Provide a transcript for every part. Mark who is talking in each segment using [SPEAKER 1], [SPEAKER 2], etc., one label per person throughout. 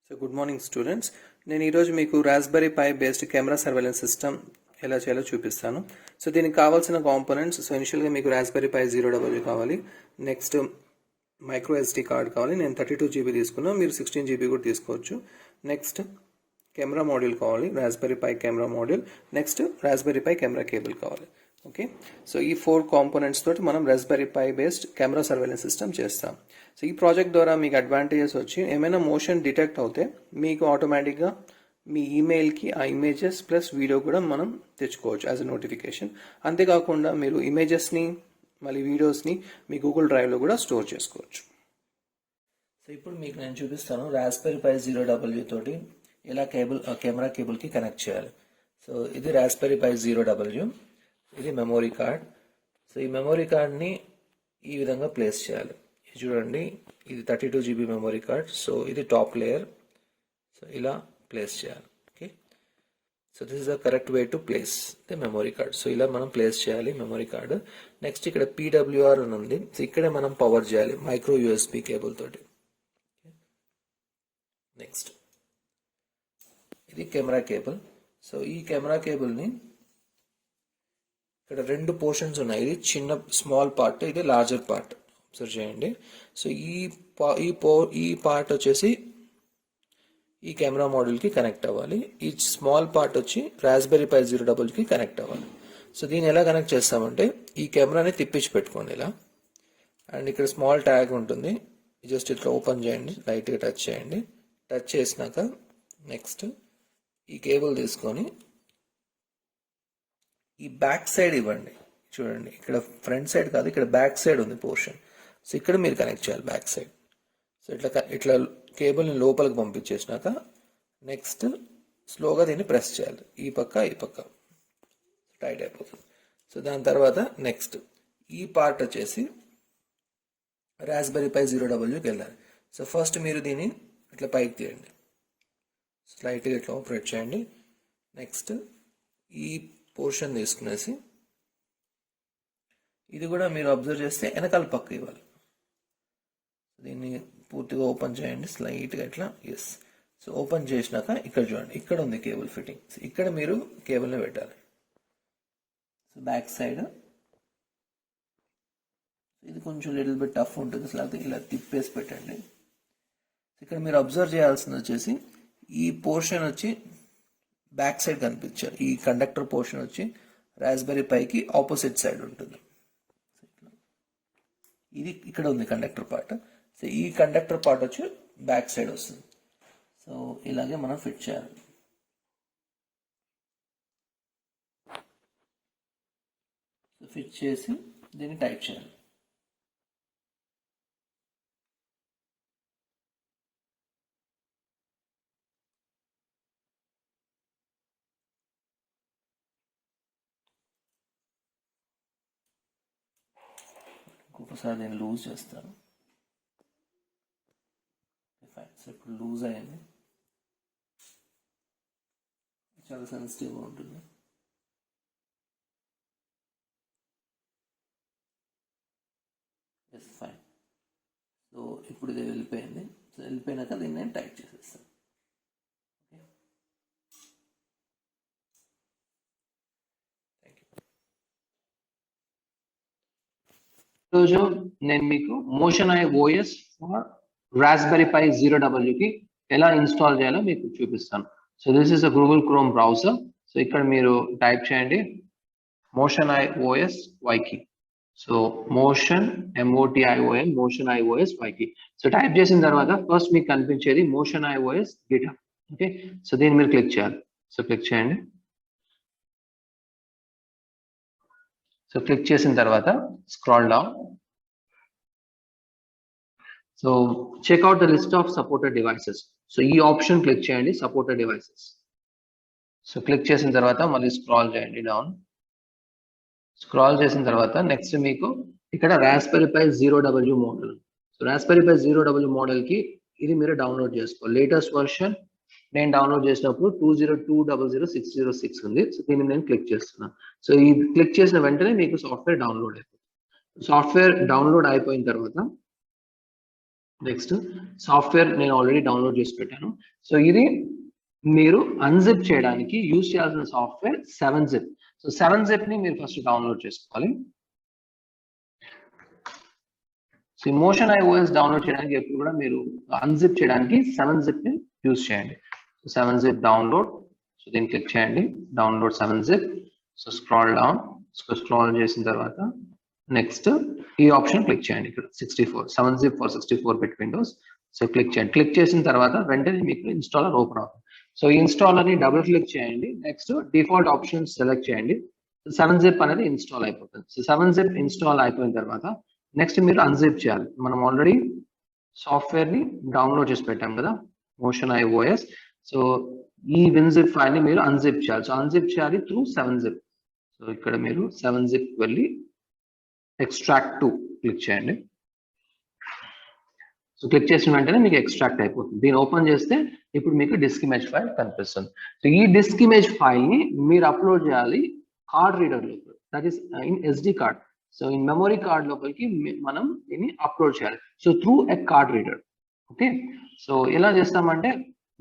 [SPEAKER 1] So good morning students. నేను ఈరోజు మీకు Raspberry Pi based camera surveillance system ఎలా చేయాలో చూపిస్తాను. సో దీనికి కావాల్సిన కాంపోనెంట్స్, సో ఇనిషియల్గా మీకు రాస్బెర్రీ పై 0W కావాలి, నెక్స్ట్ మైక్రో SD కార్డ్ కావాలి. నేను 32 GB తీసుకున్నాను, మీరు 16 GB కూడా తీసుకోవచ్చు. నెక్స్ట్ కెమెరా మాడ్యూల్ కావాలి, Raspberry Pi camera module. Next Raspberry Pi camera cable కావాలి. ఓకే, సో ఈ 4 కాంపోనెంట్స్ తోటి మనం Raspberry Pi based camera surveillance system చేస్తాం. సో ఈ ప్రాజెక్ట్ ద్వారా మీకు అడ్వాంటేజెస్ వచ్చి ఏమైనా మోషన్ డిటెక్ట్ అవుతే మీకు ఆటోమేటిక్గా మీ ఈమెయిల్కి ఆ ఇమేజెస్ ప్లస్ వీడియో కూడా మనం తెచ్చుకోవచ్చు యాజ్ అ నోటిఫికేషన్. అంతేకాకుండా మీరు ఇమేజెస్ని మళ్ళీ వీడియోస్ని మీ గూగుల్ డ్రైవ్లో కూడా స్టోర్ చేసుకోవచ్చు. సో ఇప్పుడు మీకు నేను చూపిస్తాను రాస్బెర్రీ పై 0W తోటి ఎలా కెమెరా కేబుల్కి కనెక్ట్ చేయాలి. సో ఇది రాస్బెర్రీ పై 0W, ఇది మెమొరీ కార్డ్. సో ఈ మెమొరీ కార్డ్ని ఈ విధంగా ప్లేస్ చేయాలి. ఇది చూడండి, ఇది 32 GB మెమొరీ కార్డ్. సో ఇది టాప్ లేయర్. సో ఇలా ప్లేస్ చేయాలి. Okay, so this is the correct way to place the memory card. So ఇలా మనం ప్లేస్ చేయాలి మెమొరీ కార్డు. నెక్స్ట్ ఇక్కడ PWR అని ఉంది. సో ఇక్కడే మనం పవర్ చేయాలి మైక్రో USB కేబుల్ తోటి. నెక్స్ట్ ఇది కెమెరా కేబుల్. సో ఈ కెమెరా కేబుల్ని ఇక్కడ 2 పోర్షన్స్ ఉన్నాయి. ఇది చిన్న స్మాల్ పార్ట్, ఇది లార్జర్ పార్ట్. అబ్జర్వ్ చేయండి. సో ఈ పార్ట్ వచ్చేసి ఈ కెమెరా మాడ్యూల్కి కనెక్ట్ అవ్వాలి. ఈ స్మాల్ పార్ట్ వచ్చి రాస్బెర్రీ పై 0Wకి కనెక్ట్ అవ్వాలి. సో దీన్ని ఎలా కనెక్ట్ చేస్తామంటే ఈ కెమెరాని తిప్పించి పెట్టుకోండి ఇలా. అండ్ ఇక్కడ స్మాల్ ట్యాగ్ ఉంటుంది, జస్ట్ ఇట్లా ఓపెన్ చేయండి, లైట్గా టచ్ చేయండి. టచ్ చేసినాక నెక్స్ట్ ఈ కేబుల్ తీసుకొని ఈ బ్యాక్ సైడ్ ఇవ్వండి. చూడండి, ఇక్కడ ఫ్రంట్ సైడ్ కాదు, ఇక్కడ బ్యాక్ సైడ్ ఉంది పోర్షన్. సో ఇక్కడ మీరు కనెక్ట్ చేయాలి బ్యాక్ సైడ్. సో ఇట్లా కేబుల్ని లోపలికి పంపించేసినాక నెక్స్ట్ స్లోగా దీన్ని ప్రెస్ చేయాలి, ఈ పక్క ఈ పక్క టైట్ అయిపోతుంది. సో దాని తర్వాత నెక్స్ట్ ఈ పార్ట్ వచ్చేసి రాస్బెర్రీ పై 0Wకి వెళ్ళాలి. సో ఫస్ట్ మీరు దీన్ని ఇట్లా పైకి తీయండి, స్లైట్గా ఇట్లా ఆపరేట్ చేయండి. నెక్స్ట్ ఈ పోర్షన్ తీసుకునేసి ఇది కూడా మీరు అబ్జర్వ్ చేస్తే వెనకాల పక్క ఇవ్వాలి. దీన్ని పూర్తిగా ఓపెన్ చేయండి, స్లైట్గా ఇట్లా. ఎస్, సో ఓపెన్ చేసినాక ఇక్కడ చూడండి, ఇక్కడ ఉంది కేబుల్ ఫిట్టింగ్. ఇక్కడ మీరు కేబుల్ని పెట్టాలి. సో బ్యాక్ సైడ్ ఇది కొంచెం లిటిల్ బిట్ టఫ్ ఉంటుంది, లేకపోతే ఇలా తిప్పేసి పెట్టండి. ఇక్కడ మీరు అబ్జర్వ్ చేయాల్సింది వచ్చేసి ఈ పోర్షన్ వచ్చి బ్యాక్ సైడ్ కనిపించాలి. ఈ కండక్టర్ పోర్షన్ వచ్చి రాస్బెర్రీ పైకి ఆపోజిట్ సైడ్ ఉంటుంది. ఇది ఇక్కడ ఉంది కండక్టర్ పార్ట్. సో ఈ కండక్టర్ పార్ట్ వచ్చి బ్యాక్ సైడ్ వస్తుంది. సో ఇలాగే మనం ఫిట్ చేయాలి. సో ఫిట్ చేసి దీన్ని టైట్ చేయాలి. ఇంకొకసారి నేను లూజ్ చేస్తాను. ఫైన్. సో ఇప్పుడు లూజ్ అయ్యింది, చాలా సెన్సిటివ్గా ఉంటుంది. Yes, fine. సో ఇప్పుడు ఇది వెళ్ళిపోయింది. సో వెళ్ళిపోయినాక దీన్ని నేను టైట్ చేసేస్తాను.
[SPEAKER 2] ఈరోజు నేను మీకు motion eye OS for Raspberry Pi 0Wకి ఎలా ఇన్స్టాల్ చేయాలో మీకు చూపిస్తాను. So this is a Google Chrome browser. So ఇక్కడ మీరు టైప్ చేయండి motion eye OS YKey. So motion MOTION motion eye OS YKey. So type చేసిన తర్వాత ఫస్ట్ మీకు కనిపించేది motion eye OS GitHub. Okay, so దీన్ని మీరు క్లిక్ చేయాలి. సో క్లిక్ చేయండి. సో క్లిక్ చేసిన తర్వాత scroll down. So check out the list of supported devices. So ఈ ఆప్షన్ క్లిక్ చేయండి, సపోర్టెడ్ డివైసెస్. సో క్లిక్ చేసిన తర్వాత మళ్ళీ స్క్రాల్ చేయండి డౌన్. స్క్రాల్ చేసిన తర్వాత నెక్స్ట్ మీకు ఇక్కడ Raspberry Pi 0W model. So Raspberry Pi 0W మోడల్కి ఇది మీరు డౌన్లోడ్ చేసుకోవాలి. లేటెస్ట్ వర్షన్ నేను డౌన్లోడ్ చేసినప్పుడు 20200606 ఉంది. సో దీన్ని నేను క్లిక్ చేస్తున్నాను. సో ఇది క్లిక్ చేసిన వెంటనే మీకు సాఫ్ట్వేర్ డౌన్లోడ్ అయిపోతుంది. సాఫ్ట్వేర్ డౌన్లోడ్ అయిపోయిన తర్వాత నెక్స్ట్ సాఫ్ట్వేర్ నేను ఆల్రెడీ డౌన్లోడ్ చేసి పెట్టాను. సో ఇది మీరు అన్జిప్ చేయడానికి యూజ్ చేయాల్సిన సాఫ్ట్వేర్ 7-zip. సో 7-zip ని మీరు ఫస్ట్ డౌన్లోడ్ చేసుకోవాలి. సో మోషన్ iOS డౌన్లోడ్ చేయడానికి ఎప్పుడు కూడా మీరు అన్జిప్ చేయడానికి 7-zip ని యూజ్ చేయండి. సో 7-zip డౌన్లోడ్, సో దీన్ని క్లిక్ చేయండి, download 7-zip. So scroll down, scroll చేసిన తర్వాత నెక్స్ట్ ఈ ఆప్షన్ క్లిక్ చేయండి. ఇక్కడ 7-zip for 64-bit Windows. So click చేయండి. క్లిక్ చేసిన తర్వాత వెంటనే మీకు ఇన్స్టాలర్ ఓపెన్ అవుతుంది. సో ఈ ఇన్స్టాలర్ ని డబుల్ క్లిక్ చేయండి. నెక్స్ట్ డిఫాల్ట్ ఆప్షన్ సెలెక్ట్ చేయండి. 7-zip అనేది ఇన్స్టాల్ అయిపోతుంది. సో 7-zip ఇన్స్టాల్ అయిపోయిన తర్వాత నెక్స్ట్ మీరు అన్జిప్ చేయాలి. మనం ఆల్రెడీ సాఫ్ట్వేర్ ని డౌన్లోడ్ చేసి పెట్టాం కదా, మోషన్ iOS. సో ఈ WinZip ఫైల్ ని మీరు అన్జిప్ చేయాలి. సో అన్జిప్ చేయాలి త్రూ 7-zip. సో ఇక్కడ మీరు 7-zip వెళ్ళి ఎక్స్ట్రాక్ట్ టు క్లిక్ చేయండి. సో క్లిక్ చేసిన వెంటనే మీకు ఎక్స్ట్రాక్ట్ అయిపోతుంది. దీన్ని ఓపెన్ చేస్తే ఇప్పుడు మీకు డిస్క్ ఇమేజ్ ఫైల్ కనిపిస్తుంది. సో ఈ డిస్క్ ఇమేజ్ ఫైల్ ని మీరు అప్లోడ్ చేయాలి కార్డ్ రీడర్ లోపల, that is in SD card. So in memory card లోపలికి మనం దీన్ని అప్లోడ్ చేయాలి. So through a card reader. Okay, so ఎలా చేస్తామంటే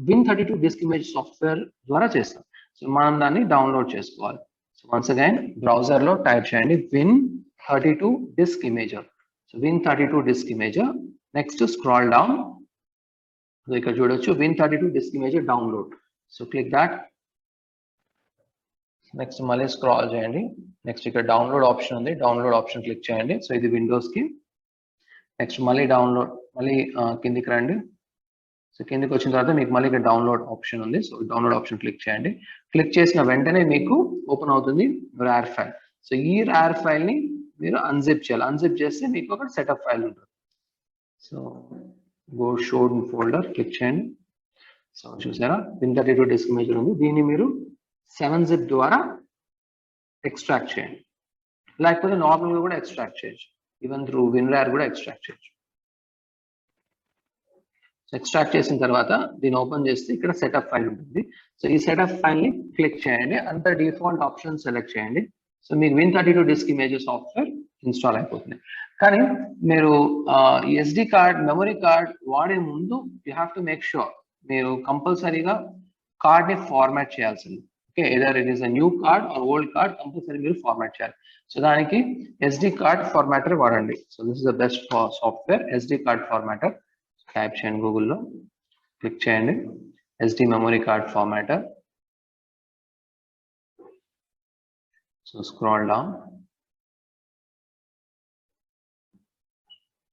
[SPEAKER 2] Win32 డిస్క్ ఇమేజ్ సాఫ్ట్వేర్ ద్వారా చేస్తాం. సో మనం దాన్ని డౌన్లోడ్ చేసుకోవాలి. సో వన్స్ అగైన్ బ్రౌజర్ లో టైప్ చేయండి Win32 disk imager. So Win32 disk imager. Next scroll down. So ఇక్కడ చూడొచ్చు Win32 disk imager download. So click that. Next మళ్ళీ స్క్రాల్ చేయండి. నెక్స్ట్ ఇక్కడ డౌన్లోడ్ ఆప్షన్ ఉంది, డౌన్లోడ్ ఆప్షన్ క్లిక్ చేయండి. So ఇది విండోస్ కి. నెక్స్ట్ మళ్ళీ డౌన్లోడ్, మళ్ళీ కిందికి రండి. సో కిందికి వచ్చిన తర్వాత మీకు మళ్ళీ ఇక్కడ డౌన్లోడ్ ఆప్షన్ ఉంది. సో డౌన్లోడ్ ఆప్షన్ క్లిక్ చేయండి. క్లిక్ చేసిన వెంటనే మీకు ఓపెన్ అవుతుంది RAR ఫైల్. సో ఈ RAR ఫైల్ ని మీరు అన్జిప్ చేయాలి. అన్జిప్ చేస్తే మీకు ఒక సెటప్ ఫైల్ ఉంటుంది. So go showed folder click చేయండి. సో చూసారా Win32 డిస్క్ ఇమేజర్ ఉంది. దీన్ని మీరు 7-zip ద్వారా ఎక్స్ట్రాక్ట్ చేయండి, లేకపోతే నార్మల్గా కూడా ఎక్స్ట్రాక్ట్ చేయొచ్చు. ఈవెన్ త్రూ WinRAR కూడా ఎక్స్ట్రాక్ట్ చేయొచ్చు. ఎక్స్ట్రాక్ట్ చేసిన తర్వాత దీన్ని ఓపెన్ చేస్తే ఇక్కడ సెటప్ ఫైల్ ఉంటుంది. సో ఈ సెటప్ ఫైల్ ని క్లిక్ చేయండి, అంత డిఫాల్ట్ ఆప్షన్ సెలెక్ట్ చేయండి. సో మీకు Win32 disk image software install అయిపోతుంది. కానీ మీరు SD కార్డ్, మెమరీ కార్డ్ వాడే ముందు you have to make sure మీరు కంపల్సరీగా కార్డ్ ని ఫార్మాట్ చేయాల్సింది. Okay, either it is a new card or old card, compulsory మీరు ఫార్మాట్ చేయాలి. సో దానికి SD కార్డ్ ఫార్మాటర్ వాడండి. So this is the best software, SD card formatter. Type చేయండి గూగుల్లో, క్లిక్ చేయండి SD memory card formatter. So scroll down.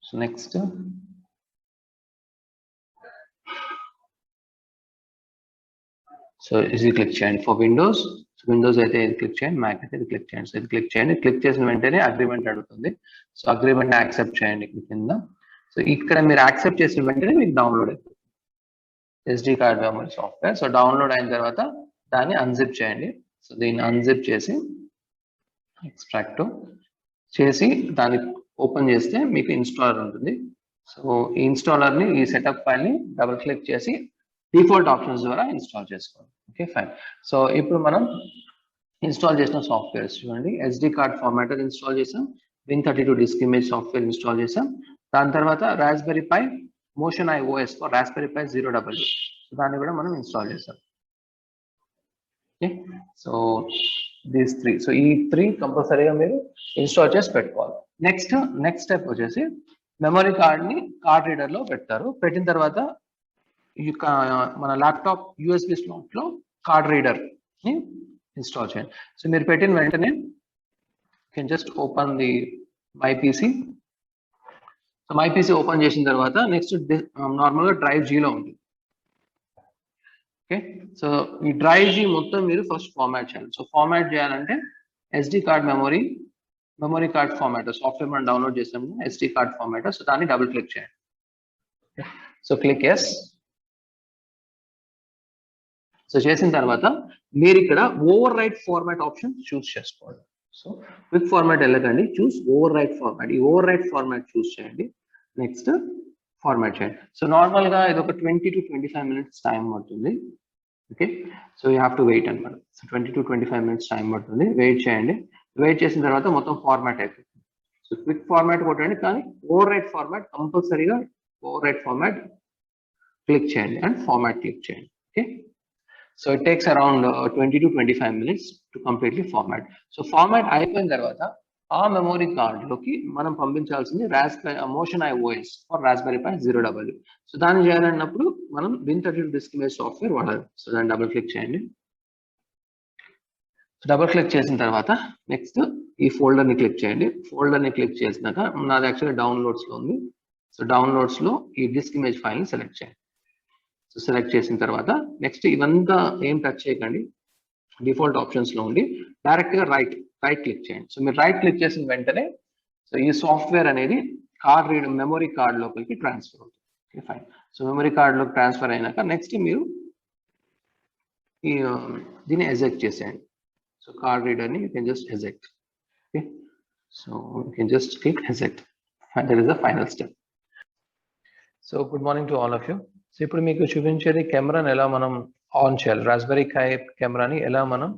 [SPEAKER 2] So next, so is it click చేయండి for Windows. So Windows అయితే ఇది click చేయండి, Mac అయితే ఇది క్లిక్ చేయండి. సో ఇది క్లిక్ చేయండి. క్లిక్ చేసిన వెంటనే అగ్రిమెంట్ అడుగుతుంది. సో అగ్రిమెంట్ యాక్సెప్ట్ చేయండి కింద. సో ఇక్కడ మీరు యాక్సెప్ట్ చేసిన వెంటనే మీకు డౌన్లోడ్ అవుతుంది SD card memory software. So download అయిన తర్వాత దాన్ని అన్జిప్ చేయండి. సో దీన్ని అన్జిప్ చేసి ఎక్స్ట్రాక్ట్ చేసి దాన్ని ఓపెన్ చేస్తే మీకు ఇన్స్టాలర్ ఉంటుంది. సో ఈ ఇన్స్టాలర్ ని, ఈ సెటప్ ఫైల్ ని డబుల్ క్లిక్ చేసి డిఫాల్ట్ ఆప్షన్స్ ద్వారా ఇన్స్టాల్ చేసుకోవాలి. Okay fine. సో ఇప్పుడు మనం ఇన్స్టాల్ చేసిన సాఫ్ట్వేర్స్ చూడండి. SD కార్డ్ ఫార్మాటర్ ఇన్స్టాల్ చేసాం, Win32 disk image software install చేసాం. దాని తర్వాత Raspberry Pi motion iOS for Raspberry Pi 0W, so దాన్ని కూడా మనం ఇన్స్టాల్ చేసాం. Okay, so these 3. సో ఈ 3 కంపల్సరీగా మీరు ఇన్స్టాల్ చేసి పెట్టుకోవాలి. నెక్స్ట్ స్టెప్ వచ్చేసి మెమరీ కార్డ్ ని కార్డ్ రీడర్ లో పెడతారు. పెట్టిన తర్వాత మన ల్యాప్టాప్ USB స్లాట్ లో కార్డ్ రీడర్ ని ఇన్స్టాల్ చేయండి. సో మీరు పెట్టిన వెంటనే can just open the my PC. So my PC open చేసిన తర్వాత నెక్స్ట్ నార్మల్గా డ్రైవ్ G లో ఉంటుంది. ఓకే, సో ఈ డ్రైవ్ G మొత్తం మీరు ఫస్ట్ ఫార్మాట్ చేయాలి. సో ఫార్మాట్ చేయాలంటే SD card memory card formatter software మనం డౌన్లోడ్ చేసాము, SD కార్డ్ ఫార్మాటర్. సో దాన్ని డబుల్ క్లిక్ చేయండి. So click yes. సో చేసిన తర్వాత మీరు ఇక్కడ overwrite format option choose చేసుకోవాలి. సో క్విక్ ఫార్మాట్ వెళ్ళకండి, చూస్ ఓవర్ రైట్ ఫార్మాట్. ఈ ఓవర్ రైట్ ఫార్మాట్ చూస్ చేయండి. నెక్స్ట్ ఫార్మాట్ చేయండి. సో నార్మల్ గా ఇది ఒక 20 to 25 minutes టైం పడుతుంది. Okay, so you have to wait అనమాట. సో 20 to 25 minutes టైం పడుతుంది, వెయిట్ చేయండి. వెయిట్ చేసిన తర్వాత మొత్తం ఫార్మాట్ అయిపోతుంది. సో క్విక్ ఫార్మాట్ కొట్టండి, కానీ ఓవర్ రైట్ ఫార్మాట్ కంపల్సరీగా overwrite format click చేయండి and format click చేయండి. Okay, so it takes around 20 to 25 minutes to completely format. So format అయిపోయిన తర్వాత ఆ మెమరీ కార్డ్ లోకి మనం పంపించాల్సింది motion eye OS for Raspberry Pi 0W. So దాన్ని చేయాలన్నప్పుడు మనం Win32 డిస్క్ ఇమేజ్ సాఫ్ట్వేర్ వాడాలి. సో దాన్ని డబుల్ క్లిక్ చేయండి. డబుల్ క్లిక్ చేసిన తర్వాత నెక్స్ట్ ఈ ఫోల్డర్ ని క్లిక్ చేయండి. ఫోల్డర్ ని క్లిక్ చేసినాక నాది యాక్చువల్లీ డౌన్లోడ్స్ లో ఉంది. సో డౌన్లోడ్స్ లో ఈ డిస్క్ ఇమేజ్ ఫైల్ ని సెలెక్ట్ చేయండి. సో సెలెక్ట్ చేసిన తర్వాత నెక్స్ట్ ఇవంతా ఏం టచ్ చేయకండి, డిఫాల్ట్ ఆప్షన్స్ లో ఉండి డైరెక్ట్ గా రైట్ క్లిక్ చేయండి. సో మీరు రైట్ క్లిక్ చేసిన వెంటనే సో ఈ సాఫ్ట్వేర్ అనేది మెమరీ కార్డ్ లోపలికి ట్రాన్స్ఫర్ అవుతుంది. Okay fine. So memory card లోకి ట్రాన్స్ఫర్ అయినాక నెక్స్ట్ మీరు ఈ దీన్ని ఎజెక్ట్ చేసేయండి. So card reader ni you can just eject. Okay, so you can just click eject and there is a final step.
[SPEAKER 1] So good morning to all of you. So ఇప్పుడు మీకు చూపించేది కెమెరాని ఎలా మనం ఆన్ చేయాలి, raspberry పై కెమెరాని ఎలా మనం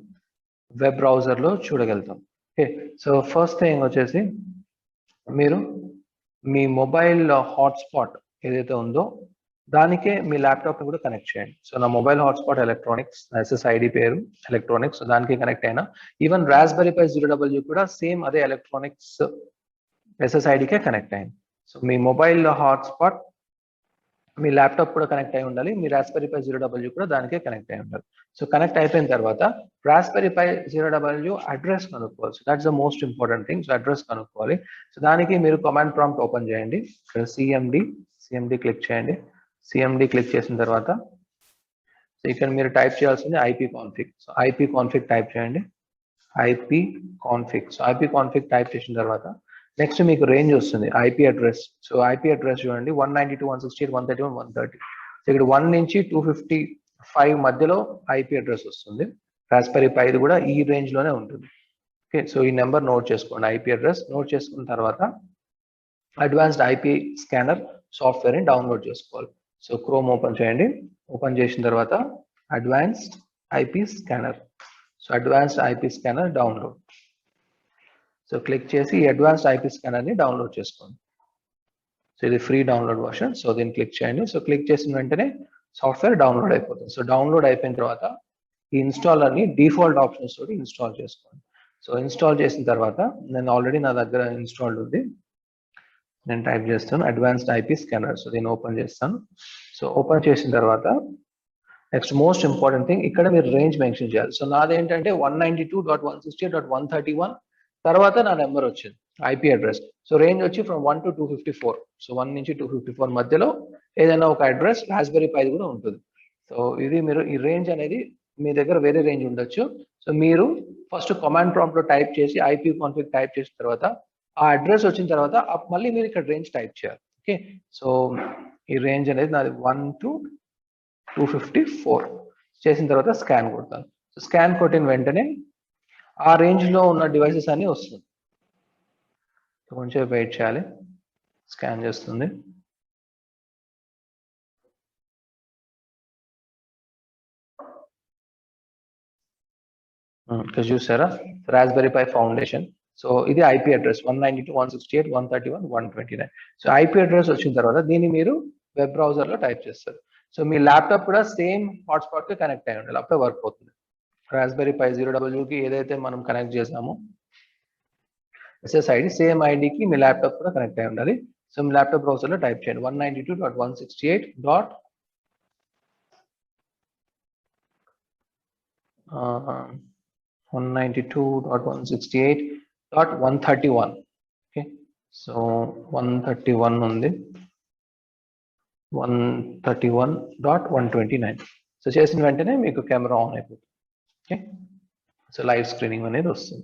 [SPEAKER 1] వెబ్ బ్రౌజర్లో చూడగలుగుతాం. ఓకే, సో ఫస్ట్ థింగ్ వచ్చేసి మీరు మీ మొబైల్ హాట్స్పాట్ ఏదైతే ఉందో దానికే మీ ల్యాప్టాప్ కూడా కనెక్ట్ చేయండి. సో నా మొబైల్ హాట్స్పాట్ ఎలక్ట్రానిక్స్, SSID పేరు ఎలక్ట్రానిక్స్, సో దానికి కనెక్ట్ అయినా ఈవెన్ రాస్బెరీ పై 0W కూడా సేమ్ అదే ఎలక్ట్రానిక్స్ SSIDకే కనెక్ట్ అయింది. సో మీ మొబైల్ హాట్స్పాట్ మీ ల్యాప్టాప్ కూడా కనెక్ట్ అయి ఉండాలి, మీ రాస్బెరీ పై 0W కూడా దానికే కనెక్ట్ అయి ఉండాలి. సో కనెక్ట్ అయిపోయిన తర్వాత రాస్బెరీ పై 0W అడ్రస్ కనుక్కోవాలి. So that's the most important thing. So address కనుక్కోవాలి. సో దానికి మీరు కమాండ్ ప్రాంప్ట్ ఓపెన్ చేయండి. CMD క్లిక్ చేయండి. CMD క్లిక్ చేసిన తర్వాత సో ఇక్కడ మీరు టైప్ చేయాల్సింది ipconfig. సో ipconfig టైప్ చేయండి. ipconfig. సో ipconfig టైప్ చేసిన తర్వాత నెక్స్ట్ మీకు రేంజ్ వస్తుంది IP address. So IP address చూడండి 192.168.131.130. సో ఇక్కడ 1 నుంచి 255 మధ్యలో IP అడ్రస్ వస్తుంది. రాస్బెరీ పై కూడా ఈ రేంజ్ లోనే ఉంటుంది. ఓకే, సో ఈ నెంబర్ నోట్ చేసుకోండి. IP అడ్రస్ నోట్ చేసుకున్న తర్వాత అడ్వాన్స్డ్ IP స్కానర్ సాఫ్ట్వేర్ ని డౌన్లోడ్ చేసుకోవాలి. సో క్రోమ్ ఓపెన్ చేయండి. ఓపెన్ చేసిన తర్వాత advanced IP scanner. So advanced IP scanner download. So click చేసి ఈ అడ్వాన్స్డ్ IP స్కానర్ ని డౌన్లోడ్ చేసుకోండి. సో ఇది ఫ్రీ డౌన్లోడ్ వర్షన్. సో దీన్ని క్లిక్ చేయండి. సో క్లిక్ చేసిన వెంటనే సాఫ్ట్వేర్ డౌన్లోడ్ అయిపోతుంది. సో డౌన్లోడ్ అయిపోయిన తర్వాత ఈ ఇన్స్టాలర్ ని డిఫాల్ట్ ఆప్షన్స్ తోటి ఇన్స్టాల్ చేసుకోండి. సో ఇన్స్టాల్ చేసిన తర్వాత నేను ఆల్రెడీ నా దగ్గర ఇన్స్టాల్డ్ ఉంది. నేను టైప్ చేస్తాను అడ్వాన్స్డ్ IP స్కానర్. సో దీన్ని ఓపెన్ చేస్తాను. సో ఓపెన్ చేసిన తర్వాత నెక్స్ట్ మోస్ట్ ఇంపార్టెంట్ థింగ్ ఇక్కడ మీరు రేంజ్ మెన్షన్ చేయాలి. సో నాది ఏంటంటే 192.168.131 తర్వాత నా నెంబర్ వచ్చింది IP అడ్రస్. సో రేంజ్ వచ్చి ఫ్రమ్ 1 to 254. సో 1 నుంచి 254 మధ్యలో ఏదైనా ఒక అడ్రస్ రాస్బెరీ పై కూడా ఉంటుంది. సో ఇది మీరు ఈ రేంజ్ అనేది మీ దగ్గర వేరే రేంజ్ ఉండొచ్చు. సో మీరు ఫస్ట్ కమాండ్ ప్రాంప్ట్ లో టైప్ చేసి ipconfig టైప్ చేసిన తర్వాత ఆ అడ్రస్ వచ్చిన తర్వాత మళ్ళీ మీరు ఇక్కడ రేంజ్ టైప్ చేయాలి. ఓకే, సో ఈ రేంజ్ అనేది నాది 1 to 254 చేసిన తర్వాత స్కాన్ కొడతాను. సో స్కాన్ కొట్టిన వెంటనే ఆ రేంజ్ లో ఉన్న డివైసెస్ అన్ని వస్తుంది. కొంచెం వెయిట్ చేయాలి, స్కాన్ చేస్తుంది. ఇక్కడ చూసారా రాస్బెరీ పై ఫౌండేషన్. సో ఇది IP address 192.168.131.129. So IP address వచ్చిన తర్వాత దీన్ని మీరు వెబ్ బ్రౌజర్ లో టైప్ చేస్తారు. సో మీ ల్యాప్టాప్ కూడా సేమ్ హాట్స్పాట్ కి కనెక్ట్ అయి ఉండాలి, అప్పుడే వర్క్ అవుతుంది. రాస్బెరీ పై 0W కి ఏదైతే మనం కనెక్ట్ చేసామో SSID సేమ్ ID కి మీ ల్యాప్టాప్ కూడా కనెక్ట్ అయి ఉండాలి. సో మీ ల్యాప్టాప్ బ్రౌజర్ లో టైప్ చేయండి 192.168.131. ఓకే, సో 131 ఉంది, 131.129. సో చేసిన వెంటనే మీకు కెమెరా ఆన్ అయిపోతుంది. ఓకే, సో లైవ్ స్క్రీనింగ్ అనేది వస్తుంది.